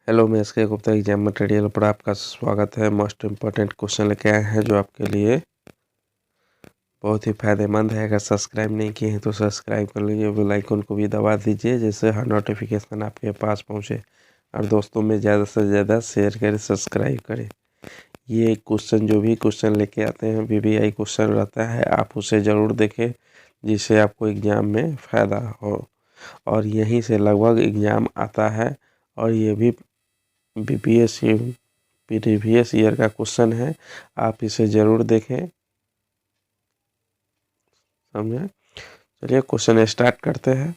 Hello, मैं SK Gupta exam material पर आपका स्वागत है। मोस्ट इम्पॉर्टेंट क्वेश्चन लेके आए हैं जो आपके लिए बहुत ही फायदेमंद है। अगर सब्सक्राइब नहीं किए हैं तो सब्सक्राइब कर लीजिए, बेल आइकन को भी दबा दीजिए जिससे हर नोटिफिकेशन आपके पास पहुंचे और दोस्तों में ज़्यादा से ज़्यादा शेयर करें, सब्सक्राइब करें। ये क्वेश्चन जो भी क्वेश्चन लेके आते हैं वीवीआई क्वेश्चन रहता है, आप उसे ज़रूर देखें जिससे आपको एग्ज़ाम में फ़ायदा हो। और यहीं से लगभग एग्ज़ाम आता है और ये भी बीपीएससी प्रीवियस ईयर का क्वेश्चन है, आप इसे ज़रूर देखें। समझे? चलिए क्वेश्चन स्टार्ट करते हैं।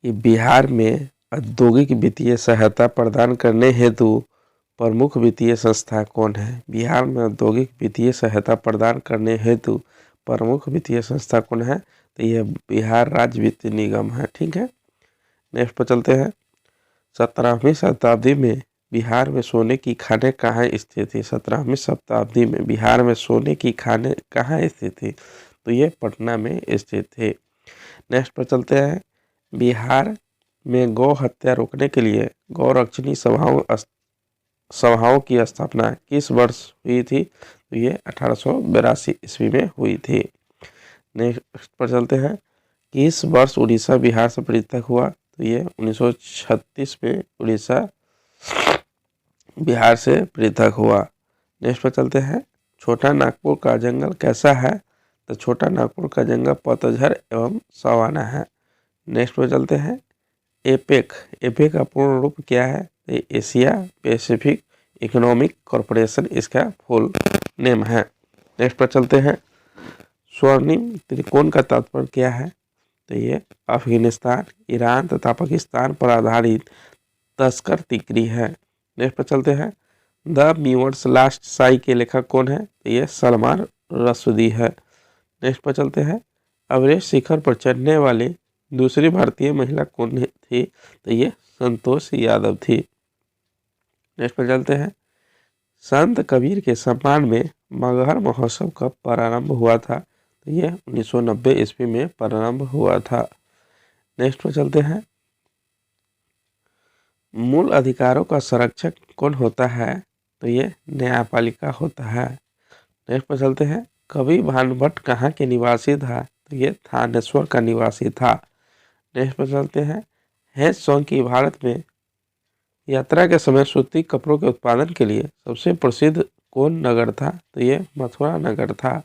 कि बिहार में औद्योगिक वित्तीय सहायता प्रदान करने हेतु प्रमुख वित्तीय संस्था कौन है? बिहार में औद्योगिक वित्तीय सहायता प्रदान करने हेतु प्रमुख वित्तीय संस्था कौन है? तो यह बिहार राज्य वित्त निगम है। ठीक है, नेक्स्ट पर चलते हैं। 17वीं शताब्दी में बिहार में सोने की खानें कहाँ स्थित थी? 17वीं शताब्दी में बिहार में सोने की खानें कहाँ स्थित थी? तो ये पटना में स्थित थे। नेक्स्ट पर चलते हैं। बिहार में गौ हत्या रोकने के लिए गौरक्षणी सभाओं की स्थापना किस वर्ष हुई थी? तो ये 1882 ईस्वी में हुई थी। नेक्स्ट पर चलते हैं। किस वर्ष उड़ीसा बिहार से पृथक हुआ? तो ये 1936 में उड़ीसा बिहार से पृथक हुआ। नेक्स्ट पर चलते हैं। छोटा नागपुर का जंगल कैसा है? तो छोटा नागपुर का जंगल पतझड़ एवं सवाना है। नेक्स्ट पर चलते हैं। एपेक का पूर्ण रूप क्या है? तो एशिया पैसिफिक इकोनॉमिक कॉरपोरेशन इसका फुल नेम है। नेक्स्ट पर चलते हैं। स्वर्णिम त्रिकोण का तात्पर्य क्या है? तो ये अफगानिस्तान, ईरान तथा पाकिस्तान पर आधारित तस्कर तिकरी है। नेक्स्ट पर चलते हैं। द म्यूवर्स लास्ट साई के लेखक कौन है? तो ये सलमान रश्दी है। नेक्स्ट पर चलते हैं। एवरेस्ट शिखर पर चढ़ने वाली दूसरी भारतीय महिला कौन थी? तो ये संतोष यादव थी। नेक्स्ट पर चलते हैं। संत कबीर के सम्मान में मगहर महोत्सव कब प्रारंभ हुआ था? तो ये 1990 ईस्वी में प्रारंभ हुआ था। नेक्स्ट पर चलते हैं। मूल अधिकारों का संरक्षक कौन होता है? तो ये न्यायपालिका होता है। नेक्स्ट पर चलते हैं। कवि भानुभट्ट कहाँ के निवासी था? तो ये थानेश्वर का निवासी था। नेक्स्ट पर चलते हैं। हेज सॉन्ग की भारत में यात्रा के समय सूती कपड़ों के उत्पादन के लिए सबसे प्रसिद्ध कौन नगर था? तो ये मथुरा नगर था।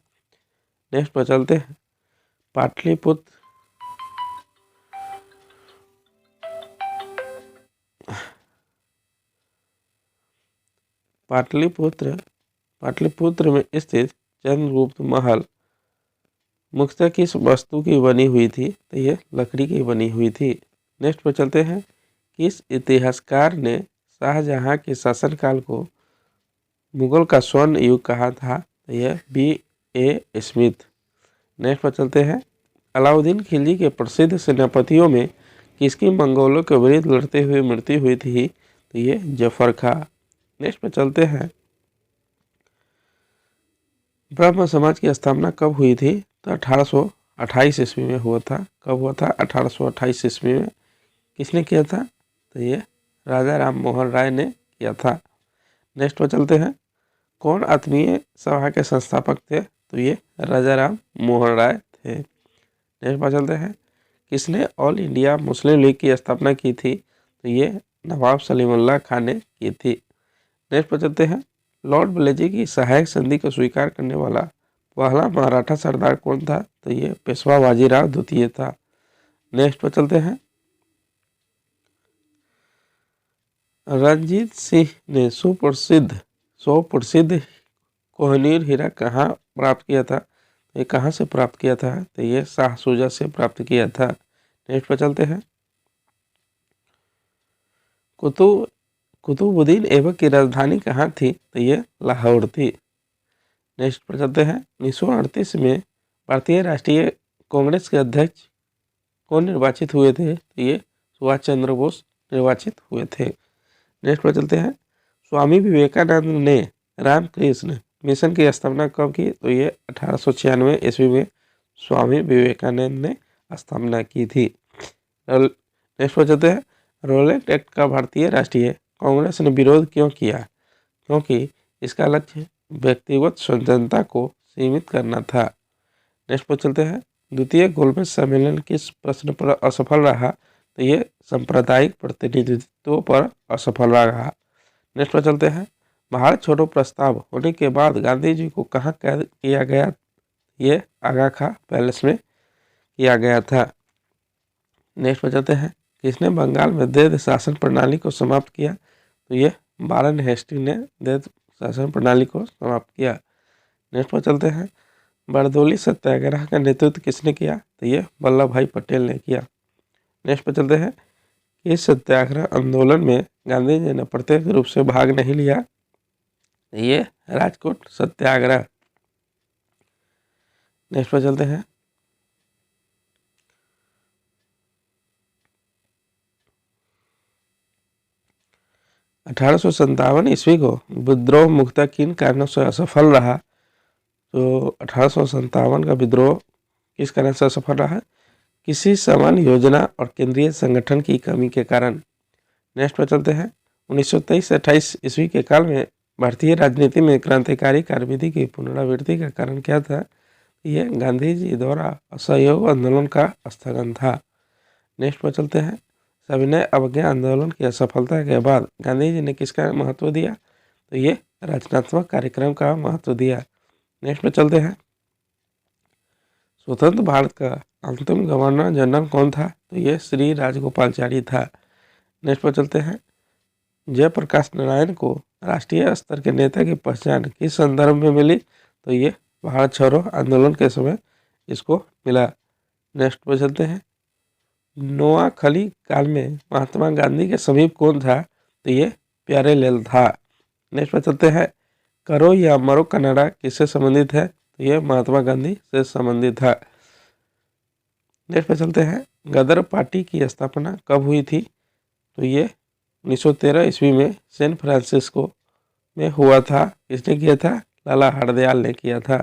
नेक्स्ट पर चलते हैं। पाटलिपुत्र पाटलिपुत्र में स्थित चंद्रगुप्त महल मुख्यतः किस वस्तु की बनी हुई थी? तो ये लकड़ी की बनी हुई थी। नेक्स्ट पर चलते हैं। किस इतिहासकार ने शाहजहां के शासनकाल को मुगल का स्वर्ण युग कहा था? तो यह B.A. स्मिथ। नेक्स्ट पर चलते हैं। अलाउद्दीन खिलजी के प्रसिद्ध सेनापतियों में किसकी मंगोलों के विरुद्ध लड़ते हुए मृत्यु हुई थी? तो ये जफर खां। नेक्स्ट पर चलते हैं। ब्रह्म समाज की स्थापना कब हुई थी? तो 1828 ईस्वी में हुआ था। कब हुआ था? 1828 ईस्वी में। किसने किया था? तो ये राजा राम मोहन राय ने किया था। नेक्स्ट पर चलते हैं। कौन आत्मीय सभा के संस्थापक थे? तो ये राजा राम मोहन राय थे। नेक्स्ट पर चलते हैं। किसने ऑल इंडिया मुस्लिम लीग की स्थापना की थी? तो ये नवाब सलीमुल्लाह खान ने की थी। नेक्स्ट पर चलते हैं। लॉर्ड वेलेस्ली की सहायक संधि को स्वीकार करने वाला पहला मराठा सरदार कौन था? तो ये पेशवा बाजीराव द्वितीय था। नेक्स्ट पर चलते हैं। रणजीत सिंह ने सुप्रसिद्ध कोहिनूर हीरा कहाँ प्राप्त किया था? ये कहाँ से प्राप्त किया था? तो ये शाह शुजा से प्राप्त किया था। नेक्स्ट पर चलते हैं। कुतुबुद्दीन ऐबक की राजधानी कहाँ थी? तो ये लाहौर थी। नेक्स्ट पर चलते हैं। 1938 में भारतीय राष्ट्रीय कांग्रेस के अध्यक्ष कौन निर्वाचित हुए थे? तो ये सुभाष चंद्र बोस निर्वाचित हुए थे। नेक्स्ट पर चलते हैं। स्वामी विवेकानंद ने रामकृष्ण मिशन की स्थापना कब की? तो ये 1896 ईस्वी में स्वामी विवेकानंद ने स्थापना की थी। नेक्स्ट पर चलते हैं। रोलेट एक्ट का भारतीय राष्ट्रीय कांग्रेस ने विरोध क्यों किया? क्योंकि इसका लक्ष्य व्यक्तिगत स्वतंत्रता को सीमित करना था। नेक्स्ट पर चलते हैं, द्वितीय गोलमेज सम्मेलन किस प्रश्न पर असफल रहा? तो ये सांप्रदायिक प्रतिनिधित्व पर असफल रहा। नेक्स्ट पर चलते हैं, भारत छोड़ो प्रस्ताव होने के बाद गांधी जी को कहाँ कैद किया गया? ये आगा खां पैलेस में किया गया था। नेक्स्ट पर चलते हैं, किसने बंगाल में द्वैध शासन प्रणाली को समाप्त किया? तो ये वारेन हेस्टिंग्स ने द्वैध शासन प्रणाली को समाप्त किया। नेक्स्ट पर चलते हैं, बारदोली सत्याग्रह का नेतृत्व किसने किया? तो ये वल्लभ भाई पटेल ने किया। नेक्स्ट पर चलते हैं, इस सत्याग्रह आंदोलन में गांधी जी ने प्रत्यक्ष रूप से भाग नहीं लिया। ये राजकोट सत्याग्रह। नेक्स्ट पर चलते हैं, अठारह ईस्वी को विद्रोह मुक्ता किन कारणों से असफल रहा? तो 1857 का विद्रोह किस कारण से असफल रहा? किसी समान योजना और केंद्रीय संगठन की कमी के कारण। नेक्स्ट पर चलते हैं, 1923 से 28 ईस्वी के काल में भारतीय राजनीति में क्रांतिकारी कार्यविधि की पुनरावृत्ति का कारण क्या था? ये गांधी जी द्वारा असहयोग आंदोलन का स्थगन था। नेक्स्ट पर चलते हैं, सविनय अवज्ञा आंदोलन की असफलता के बाद गांधी जी ने किसका महत्व दिया? तो ये रचनात्मक कार्यक्रम का महत्व दिया। नेक्स्ट पर चलते हैं, स्वतंत्र भारत का अंतिम गवर्नर जनरल कौन था? तो ये श्री राजगोपालाचारी था। नेक्स्ट पर चलते हैं, जयप्रकाश नारायण को राष्ट्रीय स्तर के नेता की पहचान किस संदर्भ में मिली? तो ये भारत छोड़ो आंदोलन के समय इसको मिला। नेक्स्ट पर चलते हैं, नोआखली काल में महात्मा गांधी के समीप कौन था? तो ये प्यारेलाल था। नेक्स्ट पर चलते हैं, करो या मरो कनाडा किससे संबंधित है? तो ये महात्मा गांधी से संबंधित है। नेक्स्ट पर चलते हैं, गदर पार्टी की स्थापना कब हुई थी? तो ये 1913 ईस्वी में सैन फ्रांसिस्को में हुआ था। किसने किया था? लाला हरदयाल ने किया था।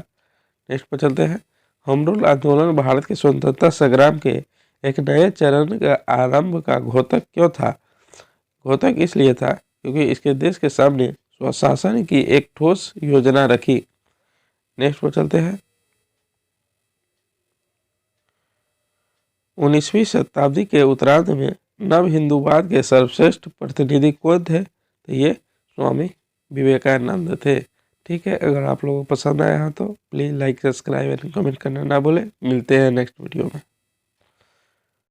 नेक्स्ट पर चलते हैं, होम रूल आंदोलन भारत के स्वतंत्रता संग्राम के एक नए चरण का आरंभ का घोतक क्यों था? घोतक इसलिए था क्योंकि इसके देश के सामने स्वशासन की एक ठोस योजना रखी। नेक्स्ट पर चलते हैं, 19वीं शताब्दी के उत्तरार्ध में नव हिंदूवाद के सर्वश्रेष्ठ प्रतिनिधि कौन थे? तो ये स्वामी विवेकानंद थे। ठीक है, अगर आप लोगों को पसंद आया हो तो please like, subscribe and comment करना ना भूलें। मिलते हैं नेक्स्ट वीडियो में।